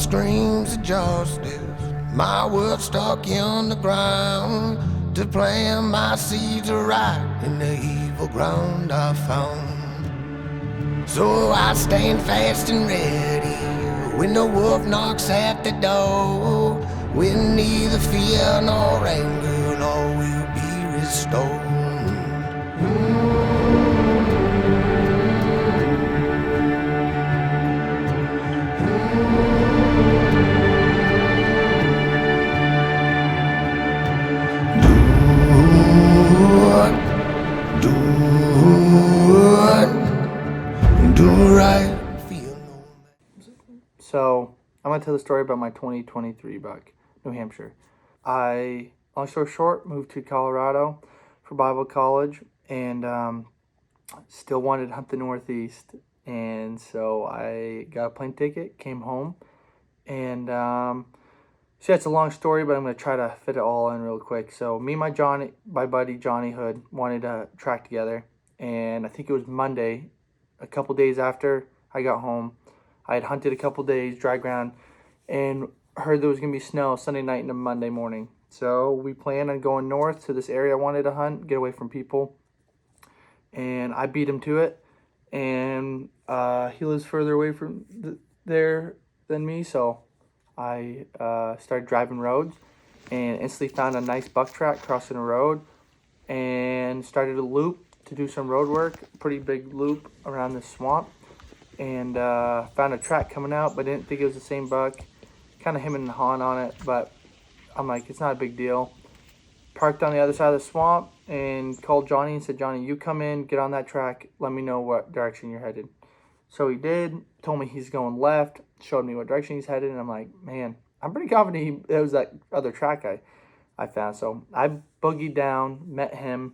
screams of justice. My world stuck in the ground to plant my seeds right in the evil ground I found. So I stand fast and ready when the wolf knocks at the door, with neither fear nor anger, all will be restored. So, I'm going to tell the story about my 2023 buck, New Hampshire. Long story short, moved to Colorado for Bible college and still wanted to hunt the Northeast. And so I got a plane ticket, came home, and so it's a long story, but I'm going to try to fit it all in real quick. So me and my buddy Johnny Hood wanted to track together, and I think it was Monday, a couple days after I got home. I had hunted a couple days, dry ground, and heard there was going to be snow Sunday night into Monday morning. So we planned on going north to this area I wanted to hunt, get away from people. And I beat him to it. And he lives further away from there than me, so I started driving roads and instantly found a nice buck track crossing a road and started a loop to do some road work, pretty big loop around the swamp. And found a track coming out, but didn't think it was the same buck. Kind of him and hawing on it, but I'm like, it's not a big deal. Parked on the other side of the swamp and called Johnny and said, Johnny, you come in, get on that track, let me know what direction you're headed. So he did, told me he's going left, showed me what direction he's headed, and I'm like, man, I'm pretty confident it was that other track I found. So I boogied down, met him.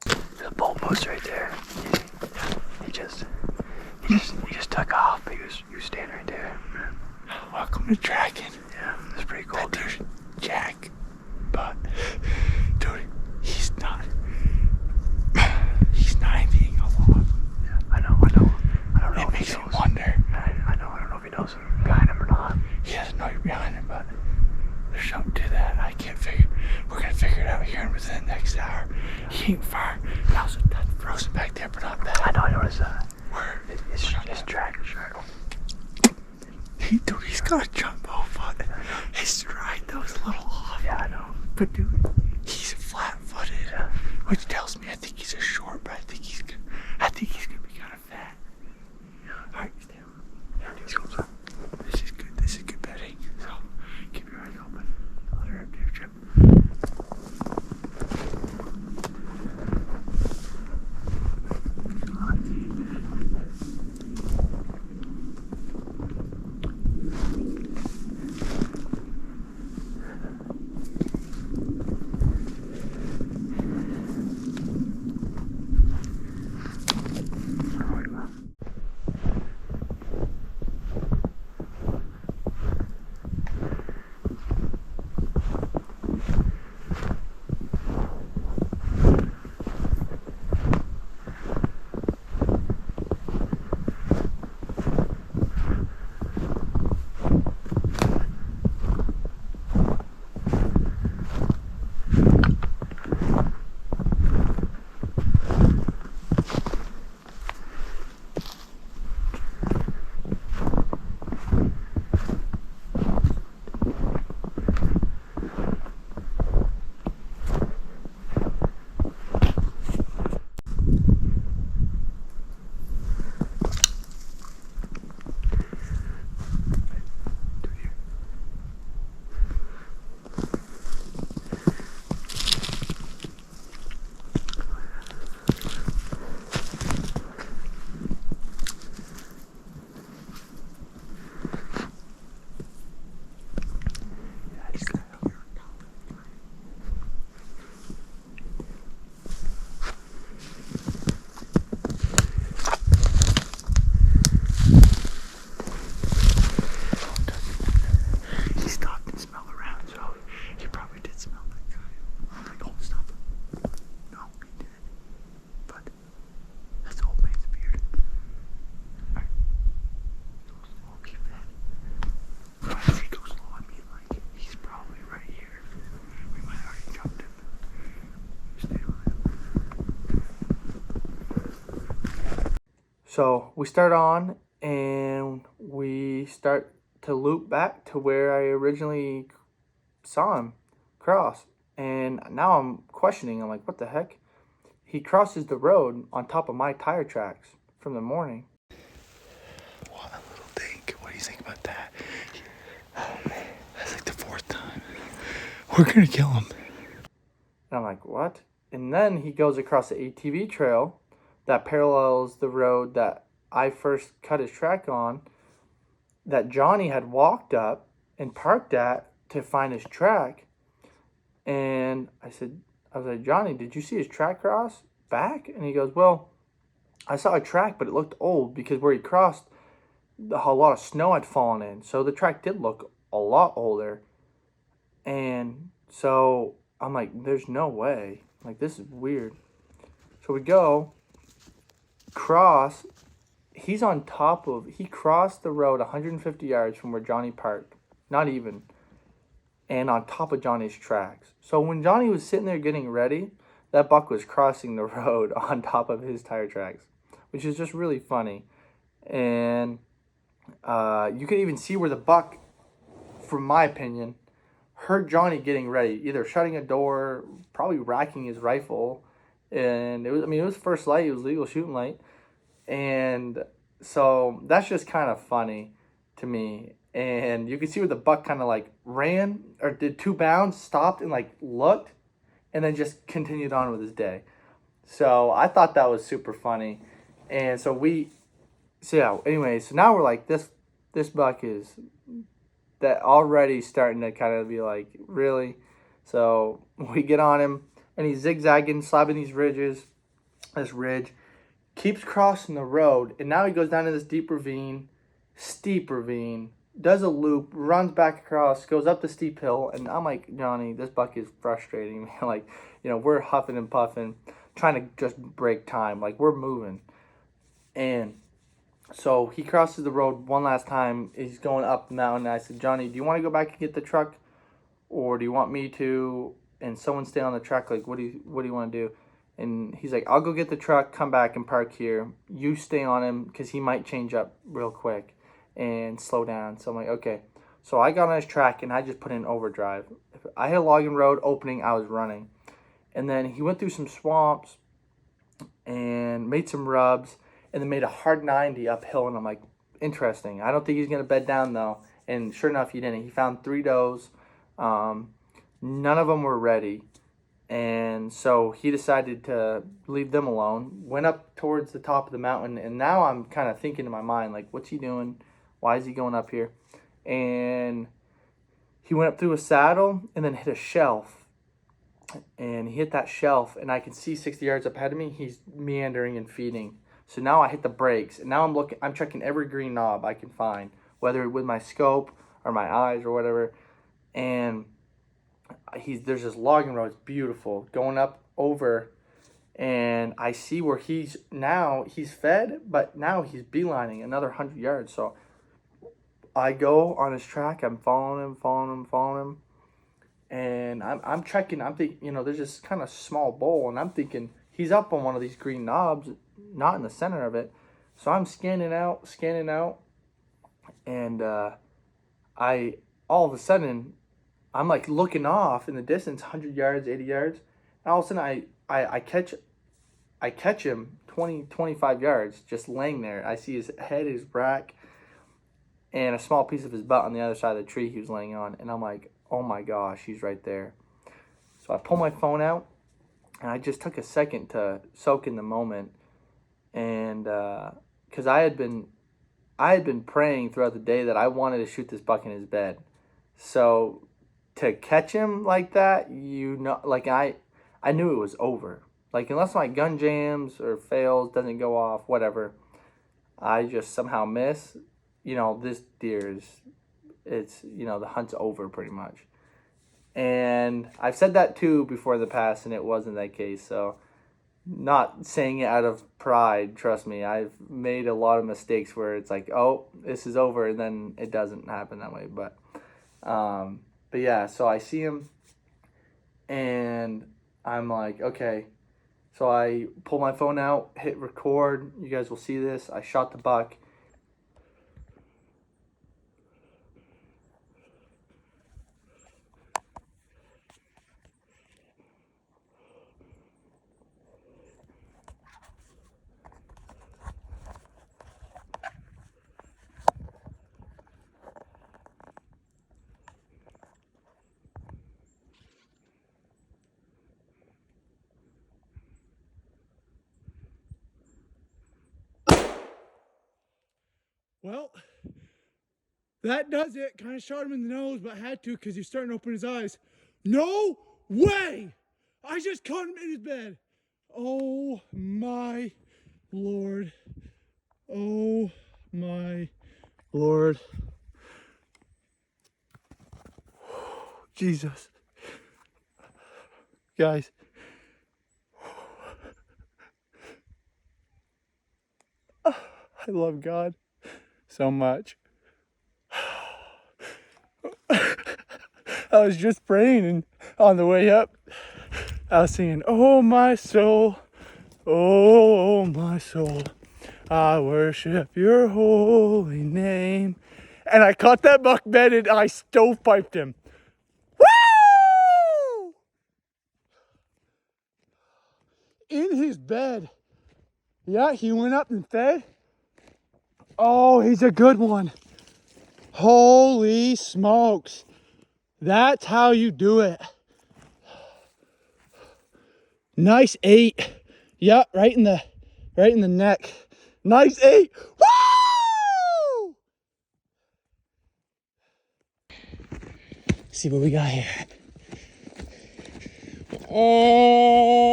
The bull moose right there. He just took off. He was standing right there. Welcome to tracking. Yeah, it's pretty cool. That dude, Jack, but dude, he's not anything along. Yeah, I know. I don't know. It makes me wonder. I know. I don't know if he knows I'm behind him or not. He doesn't know you're behind him, but there's something to that. I can't figure. We're gonna figure it out here within the next hour. Yeah. He ain't far. How's it done? Frozen back there, but not bad. I know. I noticed that. Where? His track is short. Dude, he's got a jumbo foot. His stride those little off. Yeah, I know. But dude, he's flat-footed, yeah. Which tells me I think he's a short, but I think he's gonna be kind of fat. Yeah. All right, stay on. Yeah, he's going up. This is good. This is good betting. So keep your eyes open. Let her up there, Chip. So we start on and we start to loop back to where I originally saw him cross. And now I'm questioning. I'm like, what the heck? He crosses the road on top of my tire tracks from the morning. What a little dink. What do you think about that? Oh man, that's like the 4th time. We're gonna kill him. And I'm like, what? And then he goes across the ATV trail that parallels the road that I first cut his track on, that Johnny had walked up and parked at to find his track. And I was like, Johnny, did you see his track cross back? And he goes, well, I saw a track, but it looked old because where he crossed, a lot of snow had fallen in. So the track did look a lot older. And so I'm like, there's no way. Like, this is weird. So we go, cross. He crossed the road 150 yards from where Johnny parked. Not even. And on top of Johnny's tracks. So when Johnny was sitting there getting ready, that buck was crossing the road on top of his tire tracks, which is just really funny. And you can even see where the buck, from my opinion, heard Johnny getting ready, either shutting a door, probably racking his rifle. And it was first light, it was legal shooting light. And so that's just kind of funny to me. And you can see where the buck kind of like ran or did 2 bounds, stopped and like looked, and then just continued on with his day. So I thought that was super funny. And so anyway, so now we're like, this buck is that already starting to kind of be like, really? So we get on him and he's zigzagging, slapping this ridge, keeps crossing the road, and now he goes down to this steep ravine, does a loop, runs back across, goes up the steep hill, and I'm like, Johnny, this buck is frustrating me. Like, we're huffing and puffing, trying to just break time. Like, we're moving. And so he crosses the road one last time. He's going up the mountain. I said, Johnny, do you want to go back and get the truck? Or do you want me to, and someone stay on the truck? Like, what do you want to do? And he's like, I'll go get the truck, come back and park here. You stay on him because he might change up real quick and slow down. So I'm like, okay. So I got on his track and I just put in overdrive. If I hit a logging road opening, I was running. And then he went through some swamps and made some rubs and then made a hard 90 uphill. And I'm like, interesting. I don't think he's going to bed down though. And sure enough, he didn't. He found 3 does. None of them were ready. And so he decided to leave them alone, went up towards the top of the mountain, and now I'm kind of thinking in my mind, like, what's he doing? Why is he going up here? And he went up through a saddle and then hit a shelf. And he hit that shelf, and I can see 60 yards up ahead of me, he's meandering and feeding. So now I hit the brakes, and now I'm checking every green knob I can find, whether with my scope or my eyes or whatever. And there's this logging road, it's beautiful, going up over, and I see where he's fed, but now he's beelining another 100 yards. So I go on his track, I'm following him, and I'm checking, I'm thinking, there's this kind of small bowl, and I'm thinking he's up on one of these green knobs, not in the center of it. So I'm scanning out, and I all of a sudden I'm like looking off in the distance, 100 yards, 80 yards, and all of a sudden I catch him 20, 25 yards just laying there. I see his head, his back, and a small piece of his butt on the other side of the tree he was laying on, and I'm like, oh my gosh, he's right there. So I pull my phone out, and I just took a second to soak in the moment, and because I had been praying throughout the day that I wanted to shoot this buck in his bed. So to catch him like that, like I knew it was over. Like, unless my gun jams or fails, doesn't go off, whatever, I just somehow miss, this deer the hunt's over pretty much. And I've said that too before in the past, and it wasn't that case. So not saying it out of pride, trust me, I've made a lot of mistakes where it's like, oh, this is over, and then it doesn't happen that way. But yeah, so I see him, and I'm like, okay, So I pull my phone out, hit record. You guys will see this. I shot the buck. Well, that does it. Kind of shot him in the nose, but had to because he's starting to open his eyes. No way! I just caught him in his bed. Oh my Lord. Oh my Lord. Jesus. Guys. I love God so much. I was just praying, and on the way up, I was singing, "Oh my soul, oh my soul, I worship your holy name." And I caught that buck bed and I stovepiped him. Woo! In his bed. Yeah, he went up and fed. Oh, he's a good one. Holy smokes. That's how you do it. Nice 8. Yeah, right in the neck. Nice 8. Woo! See what we got here. Oh.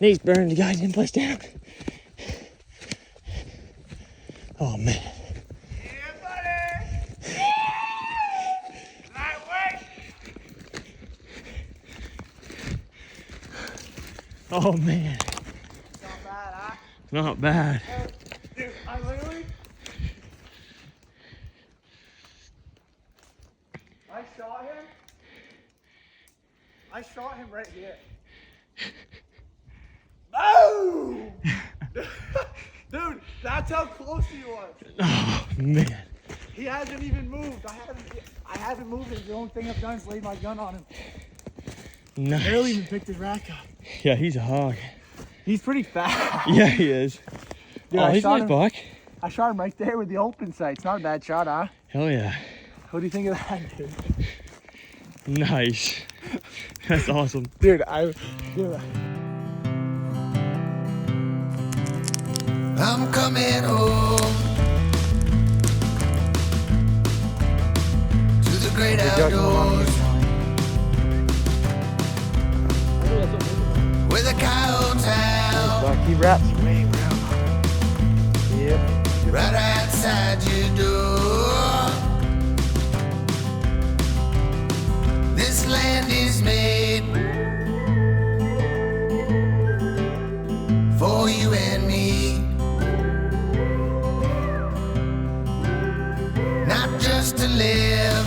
Knees burned, the guy didn't place down. Oh man. Yeah, buddy! Yeah! Lightweight! Oh man. Not bad, huh? Not bad. Dude, I shot him right here. Boom! Dude, that's how close he was. Oh man. He hasn't even moved. I haven't moved. The only thing I've done is laid my gun on him. Nice. Barely even picked his rack up. Yeah, he's a hog. He's pretty fast. Yeah, he is. Dude, Oh, I he's a shot nice him. buck. I shot him right there with the open sights. Not a bad shot, huh? Hell yeah. What do you think of that, dude? Nice. That's awesome. Dude, I'm coming home to the great outdoors where the coyotes howl he wraps way around. Yep. right outside your door. This land is made for you and me, not just to live,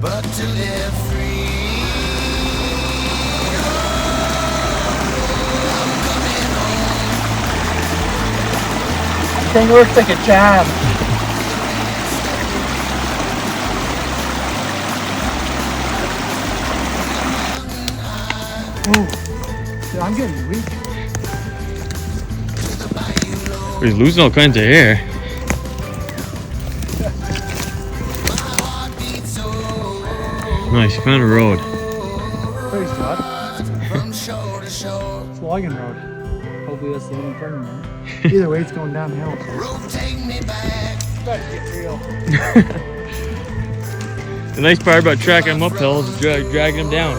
but to live free. I'm coming home. Thing looks like a jam. Ooh. Dude, I'm getting weak. He's losing all kinds of hair. Nice, you found a road. Very spot. From shore to shore, It's logging road. Hopefully that's the one in front of me. Either way, it's going downhill. road take me back. Better get real. The nice part about tracking him uphill is dragging him down.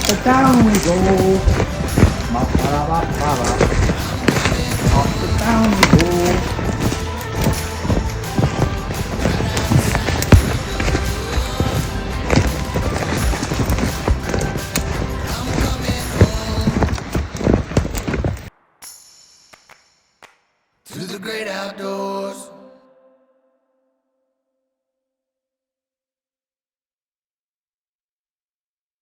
Up and down we go. Up and down we go.